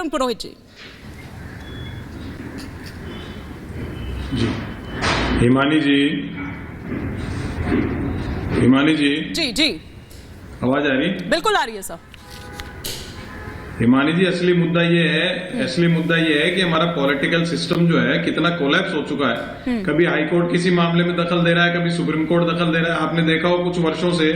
वरुण पुरोहित जी। हिमानी जी जी जी आवाज आ रही? बिल्कुल आ रही है सर। हिमानी जी, असली मुद्दा ये है कि हमारा पॉलिटिकल सिस्टम जो है कितना कोलैप्स हो चुका है। कभी हाई कोर्ट किसी मामले में दखल दे रहा है, कभी सुप्रीम कोर्ट दखल दे रहा है। आपने देखा हो कुछ वर्षों से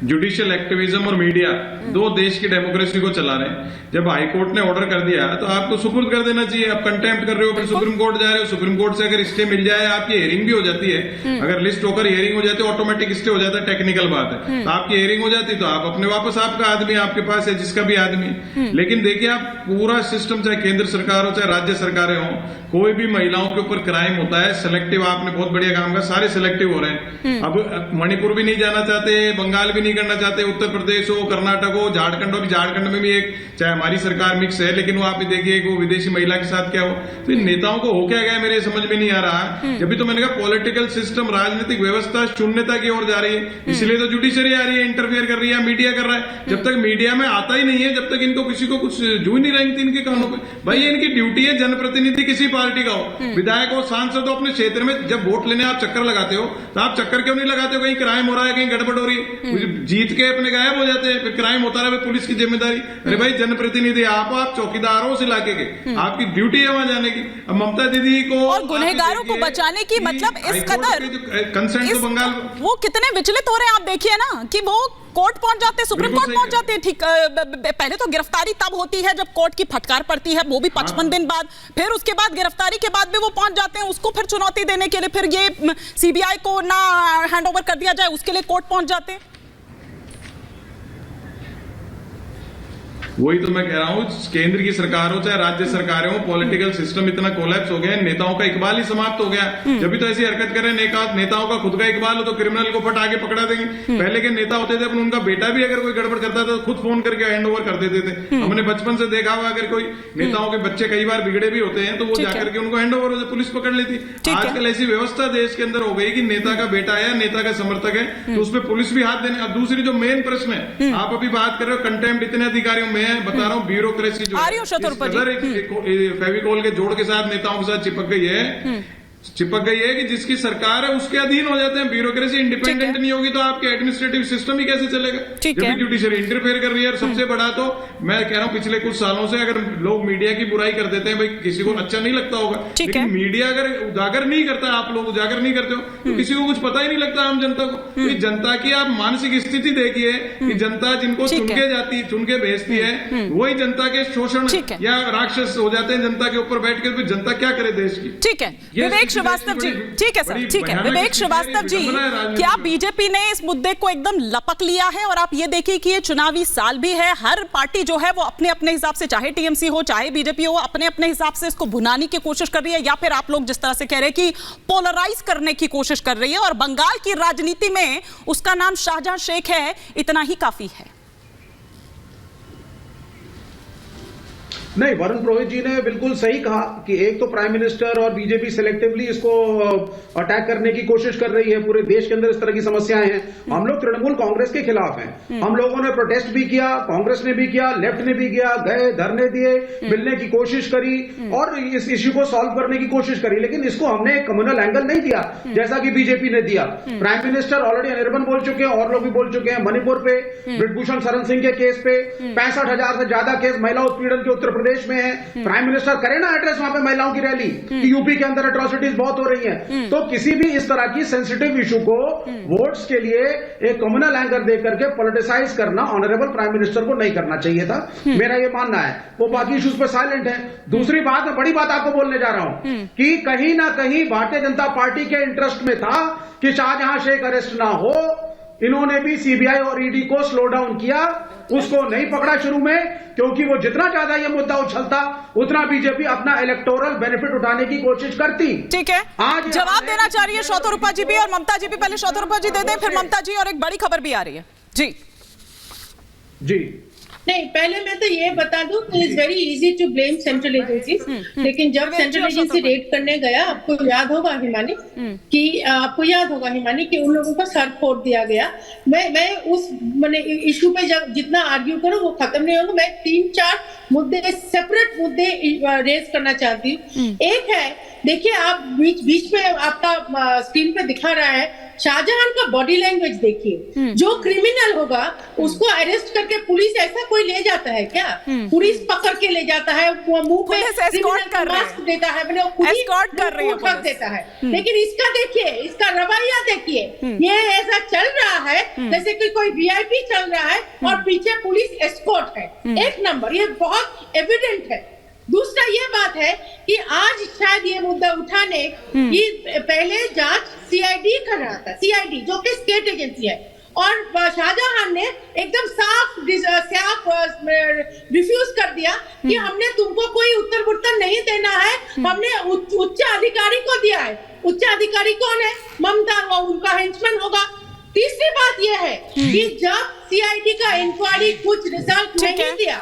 जुडिशियल एक्टिविज्म और मीडिया दो देश की डेमोक्रेसी को चला रहे हैं। जब हाई कोर्ट ने ऑर्डर कर दिया तो आपको सुपुर्द कर देना चाहिए। आप कंटेम्प्ट कर रहे हो, फिर सुप्रीम कोर्ट जा रहे हो। सुप्रीम कोर्ट से अगर स्टे मिल जाए, आपकी हियरिंग भी हो जाती है। अगर लिस्ट होकर हियरिंग हो जाती है, ऑटोमेटिक स्टे हो जाता है, टेक्निकल बात है। तो आपकी हियरिंग हो जाती तो आप अपने वापस, आपका आदमी आपके पास है, जिसका भी आदमी। लेकिन देखिए, आप पूरा सिस्टम, चाहे केंद्र सरकार हो चाहे राज्य सरकारें हो, कोई भी महिलाओं के ऊपर क्राइम होता है सेलेक्टिव। आपने बहुत बढ़िया काम किया, सारे सेलेक्टिव हो रहे हैं। अब मणिपुर भी नहीं जाना चाहते, बंगाल भी नहीं करना चाहते, उत्तर प्रदेश हो, कर्नाटक हो, झारखंड हो। झारखंड में भी एक, चाहे हमारी सरकार मिक्स है, लेकिन वो आप भी देखिए वो विदेशी महिला के साथ क्या हो। तो इन नेताओं को हो क्या गया मेरे समझ में नहीं आ रहा। जब भी तो मैंने कहा पॉलिटिकल सिस्टम, राजनीतिक व्यवस्था शून्यता की ओर जा रही है। इसलिए तो जुडिशरी आ रही है, इंटरफेयर कर रही है, मीडिया कर रहा है। जब तक मीडिया में आता ही नहीं है, जब तक इनको किसी को कुछ जू नहीं रहेंगे इनके कानों पे। भाई इनकी ड्यूटी है, जनप्रतिनिधि किसी पार्टी का हो, विधायक हो, सांसद हो, अपने क्षेत्र में जब वोट लेने आप चक्कर लगाते हो तो आप चक्कर क्यों नहीं लगाते हो? कहीं क्राइम हो रहा है, कहीं गड़बड़ हो रही है, जीत के अपने गायब हो जाते हैं, फिर क्राइम होता रहे, पुलिस की जिम्मेदारी। अरे भाई जनप्रतिनिधि आप चौकीदार हो उस इलाके के, आपकी ड्यूटी है वहां जाने की। अब ममता दीदी को और गुनहगारों को बचाने की, मतलब इस कदर कंसेंट तो बंगाल वो कितने विचलित हो रहे हैं। आप देखिए ना कि वो कोर्ट पहुंच जाते हैं, सुप्रीम कोर्ट पहुंच जाते हैं। ठीक, पहले तो गिरफ्तारी तब होती है जब कोर्ट की फटकार पड़ती है, वो भी 55 दिन बाद। फिर उसके बाद गिरफ्तारी के बाद भी वो पहुंच जाते हैं, उसको फिर चुनौती देने के लिए, फिर ये सीबीआई को ना हैंडओवर कर दिया जाए, उसके लिए कोर्ट पहुंच जाते हैं। वही तो मैं कह रहा हूँ, केंद्र की सरकार हो चाहे राज्य सरकारें हो, पॉलिटिकल सिस्टम इतना कोलैप्स हो गया है, नेताओं का इकबाल ही समाप्त हो गया। जब भी तो ऐसी हरकत करें, नेताओं का खुद का इकबाल हो तो क्रिमिनल को फट आगे पकड़ा देंगे। पहले के नेता होते थे, उनका बेटा भी अगर कोई गड़बड़ करता था तो खुद फोन करके हैंड ओवर कर देते थे। हमने बचपन से देखा हुआ, अगर कोई नेताओं के बच्चे कई बार बिगड़े भी होते हैं तो वो जाकर के उनको हैंड ओवर, पुलिस पकड़ लेती। आजकल ऐसी व्यवस्था देश के अंदर हो गई कि नेता का बेटा है, नेता का समर्थक है, तो उसमें पुलिस भी हाथ देने। अब दूसरी जो मेन प्रश्न है, आप अभी बात कर रहे हो कंटेम्प्ट, इतने अधिकारियों में बता रहा हूँ ब्यूरोक्रेसी जो फेविकोल के जोड़ के साथ नेताओं के साथ चिपक गई है कि जिसकी सरकार है उसके अधीन हो जाते हैं। ब्यूरोक्रेसी इंडिपेंडेंट नहीं होगी तो आपके एडमिनिस्ट्रेटिव सिस्टम ही कैसे चलेगा? जब जुडिशरी इंटरफेयर कर रही है। और सबसे बड़ा तो मैं कह रहा हूं, पिछले कुछ सालों से अगर लोग मीडिया की बुराई कर देते हैं, भाई किसी को अच्छा नहीं लगता होगा, लेकिन मीडिया अगर उजागर नहीं करता, आप लोग उजागर नहीं करते हो तो किसी को कुछ पता ही नहीं लगता आम जनता को। तो जनता की आप मानसिक स्थिति देखिए कि जनता जिनको चुन के भेजती है, वही जनता के शोषण या राक्षस हो जाते हैं जनता के ऊपर बैठ के। जनता क्या करे देश की? ठीक है विवेक श्रीवास्तव जी, ठीक है सर, ठीक है विवेक श्रीवास्तव जी, क्या बीजेपी ने इस मुद्दे को एकदम लपक लिया है? और आप ये देखिए कि ये चुनावी साल भी है, हर पार्टी जो है वो अपने अपने हिसाब से, चाहे टीएमसी हो चाहे बीजेपी हो, अपने अपने हिसाब से इसको भुनाने की कोशिश कर रही है, या फिर आप लोग जिस तरह से कह रहे हैं कि पोलराइज करने की कोशिश कर रही है। और बंगाल की राजनीति में उसका नाम शाहजहां शेख है, इतना ही काफी है। नहीं, वरुण पुरोहित जी ने बिल्कुल सही कहा कि एक तो प्राइम मिनिस्टर और बीजेपी सिलेक्टिवली इसको अटैक करने की कोशिश कर रही है। पूरे देश के अंदर इस तरह की समस्याएं हैं। हम लोग तृणमूल कांग्रेस के खिलाफ हैं। हम लोगों ने प्रोटेस्ट भी किया, कांग्रेस ने भी किया, लेफ्ट ने भी किया, गए धरने दिए, मिलने की कोशिश करी और इस इश्यू को सॉल्व करने की कोशिश करी। लेकिन इसको हमने एक कम्युनल एंगल नहीं दिया जैसा कि बीजेपी ने दिया। प्राइम मिनिस्टर ऑलरेडी अनिर्बन बोल चुके हैं और लोग भी बोल चुके हैं। मणिपुर पे ब्रिजभूषण शरण सिंह के केस पे 65,000 से ज्यादा केस महिला उत्पीड़न के उत्तर प्रदेश में है। प्राइम मिनिस्टर करे ना एड्रेस वहां पे महिलाओं की रैली कि यूपी के अंदर एट्रोसिटीज बहुत हो रही हैं। तो किसी भी इस तरह की सेंसिटिव इशू को वोट्स के लिए एक कम्युनल एंकर देकर के पॉलिटिसाइज करना ऑनरेबल प्राइम मिनिस्टर को नहीं करना चाहिए था, मेरा ये मानना है। वो बाकी इश्यूज पे साइलेंट है। दूसरी बात, मैं बड़ी बात आपको बोलने जा रहा हूं कि कहीं ना कहीं भारतीय जनता पार्टी के इंटरेस्ट में था कि शाहजहां शेख अरेस्ट ना हो। इन्होंने भी सीबीआई और ईडी को स्लो डाउन किया, उसको नहीं पकड़ा शुरू में, क्योंकि वो जितना ज्यादा ये मुद्दा उछलता उतना बीजेपी अपना इलेक्टोरल बेनिफिट उठाने की कोशिश करती। ठीक है, आज जवाब देना चाह रही है शौतरूपा जी भी और ममता जी भी। पहले शौतरूपा जी दे दें, फिर ममता जी, और एक बड़ी खबर भी आ रही है जी। नहीं, पहले मैं तो ये बता दूं कि it's very easy to blame central agencies, लेकिन जब सेंट्रल एजेंसी रेड करने गया, आपको याद होगा हिमानी कि उन लोगों को सर फोड़ दिया गया। मैं उस इशू पे जब जितना आर्ग्यू करूं वो खत्म नहीं होगा। मैं 3-4 मुद्दे, सेपरेट मुद्दे रेज करना चाहती हूँ। एक है, देखिए आप बीच में आपका स्क्रीन पे दिखा रहा है, शाहजहां का बॉडी लैंग्वेज देखिए। जो क्रिमिनल होगा उसको अरेस्ट करके पुलिस ऐसा कोई ले जाता है क्या? पुलिस पकड़ के ले जाता है, वो मुंह पे मास्क देता है, एस्कॉर्ट कर रही है, देता है। लेकिन इसका देखिए, इसका रवैया देखिए, ये ऐसा चल रहा है जैसे कि कोई वीआईपी चल रहा है और पीछे पुलिस एस्कॉर्ट है। एक नंबर, ये बहुत एविडेंट है। दूसरा ये बात है कि आज शायद ये मुद्दा उठाने की पहले जांच सीआईडी कर रहा था, सीआईडी जो कि स्टेट एजेंसी है, और शाहजहां ने एकदम साफ रिफ्यूज कर दिया कि हमने तुमको कोई उत्तर नहीं देना है, हमने उच्च अधिकारी को दिया है। उच्च अधिकारी कौन है? ममता, उनका हेंचमैन होगा। तीसरी बात यह है कि जब सीआईडी का इंक्वायरी कुछ रिजल्ट नहीं दिया,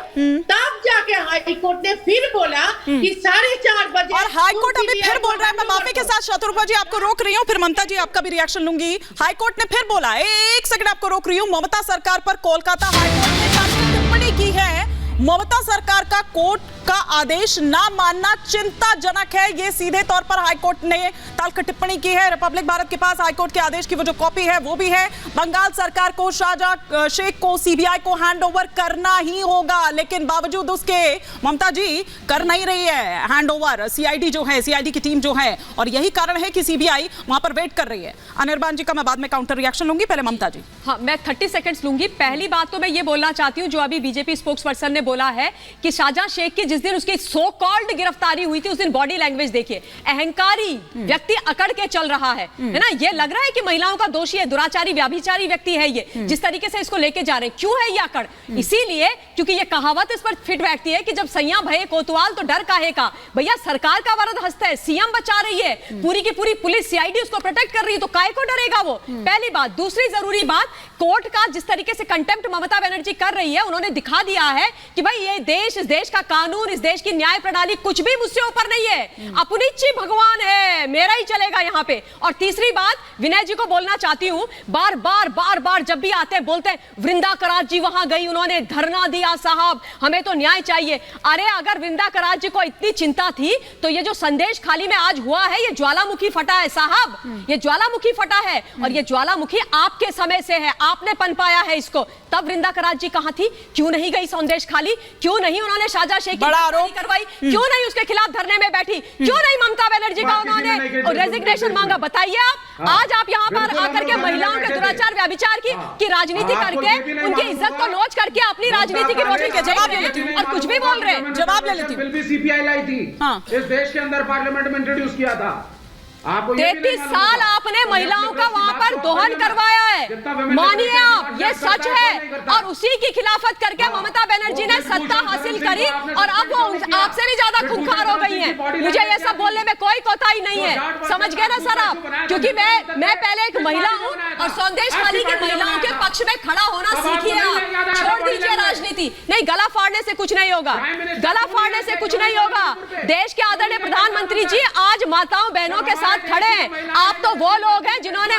तब जाके हाई कोर्ट ने फिर बोला कि 4:30 बजे, और हाई कोर्ट अभी फिर बोल रहा है। मैं माफी के साथ शत्रुपा जी आपको रोक रही हूँ, फिर ममता जी आपका भी रिएक्शन लूंगी। हाई कोर्ट ने फिर बोला, एक सेकंड आपको रोक रही हूँ, ममता सरकार पर कोलकाता हाई कोर्ट ने काफी टिप्पणी की है। ममता सरकार का कोर्ट का आदेश ना मानना चिंताजनक है, ये सीधे तौर पर हाईकोर्ट ने तल्ख टिप्पणी की है। रिपब्लिक भारत के पास हाईकोर्ट के आदेश की वो जो कॉपी है वो भी है। बंगाल सरकार को शाहजहां शेख को सीबीआई को हैंडओवर करना ही होगा, लेकिन बावजूद उसके ममता जी कर नहीं रही है हैंडओवर। सीआईडी जो है, सीआईडी की टीम जो है, और यही कारण है कि सीबीआई वहां पर वेट कर रही है। अनिर्बान जी का मैं बाद में काउंटर रिएक्शन लूंगी, पहले ममता जी। हाँ, मैं 30 सेकंड्स लूंगी। पहली बात तो मैं ये बोलना चाहती हूँ, जो अभी बीजेपी स्पोक्स पर्सन ने बोला है कि शाहजहां शेख की जिस दिन उसकी सो कॉल्ड गिरफ्तारी हुई थी, उस दिन बॉडी लैंग्वेज देखिए, अहंकारी व्यक्ति अकड़ के चल रहा है ना। ये लग रहा है कि महिलाओं का दोषी है, दुराचारी व्याभिचारी व्यक्ति है ये, जिस तरीके से इसको लेके जा रहे हैं। क्यों है ये अकड़? इसीलिए क्योंकि ये कहावत इस पर फिट बैठती है कि जब सैया भये कोतवाल तो डर काहे का। भैया सरकार का वरद हस्त है, सीएम बचा रही है, पूरी की पूरी पुलिस सीआईडी उसको प्रोटेक्ट कर रही है, तो काहे को डरेगा वो? पहली बात। दूसरी जरूरी बात, कोर्ट का जिस तरीके से कंटेम्प्ट ममता बनर्जी कर रही है, उन्होंने दिखा दिया है कि भाई ये देश, इस देश का कानून, इस देश की न्याय प्रणाली कुछ भी मुझसे ऊपर नहीं है, अपनी ची भगवान है, मेरा ही चलेगा यहाँ पे। और तीसरी बात, विनय जी को बोलना चाहती हूँ, बार बार जब भी आते हैं बोलते हैं वृंदा करात जी वहां गई, उन्होंने धरना दिया, साहब हमें तो न्याय चाहिए। अरे अगर वृंदा करात जी को इतनी चिंता थी तो ये जो संदेश खाली में आज हुआ है, ये ज्वालामुखी फटा है साहब, ये ज्वालामुखी फटा है, और ये ज्वालामुखी आपके समय से है, आपने पनपाया है इसको। तब वृंदा करात जी कहां थी? क्यों नहीं गई संदेश खाली? क्यों नहीं उन्होंने शाहजहां शेख की गिरफ्तारी करवाई? क्यों नहीं उसके खिलाफ धरने में बैठी? क्यों नहीं ममता बनर्जी का उन्होंने रेजिग्नेशन मांगा? बताइए आप। आज आप यहाँ पर आकर के महिलाओं के दुराचार व्याभिचार की राजनीति करके, उनकी इज्जत को नोच करके अपनी राजनीति की रोटी के जवाब ले लेती हूँ, और कुछ भी बोल रहे हैं, जवाब ले लेती हूँ। सीपीआई लाई थी, इस देश के अंदर पार्लियामेंट में इंट्रोड्यूस किया था। 33 साल आपने महिलाओं का वहां पर दोहन करवाया है, मानिए आप, ये सच है। और उसी की खिलाफत करके ममता बनर्जी ने सत्ता हासिल करी, और अब वो आपसे भी ज्यादा खूंखार हो गई हैं। मुझे ये सब बोलने में कोई कोताही नहीं है, समझ गए ना सर आप? क्योंकि मैं पहले एक महिला हूँ, और संदेश खाली की महिलाओं के पक्ष में खड़ा होना सीखिए आप। छोड़ दीजिए राजनीति। नहीं, गला फाड़ने से कुछ नहीं होगा, गला फाड़ने से कुछ नहीं होगा। देश के आदरणीय प्रधानमंत्री जी आज माताओं बहनों के खड़े हैं। आप तो वो लोग हैं जिन्होंने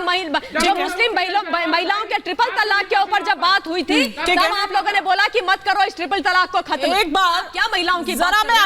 जो मुस्लिम महिलाओं के ट्रिपल तलाक के ऊपर जब बात हुई थी, तब आप लोगों ने बोला कि मत करो इस ट्रिपल तलाक को खत्म। एक बात क्या महिलाओं की जरा मैं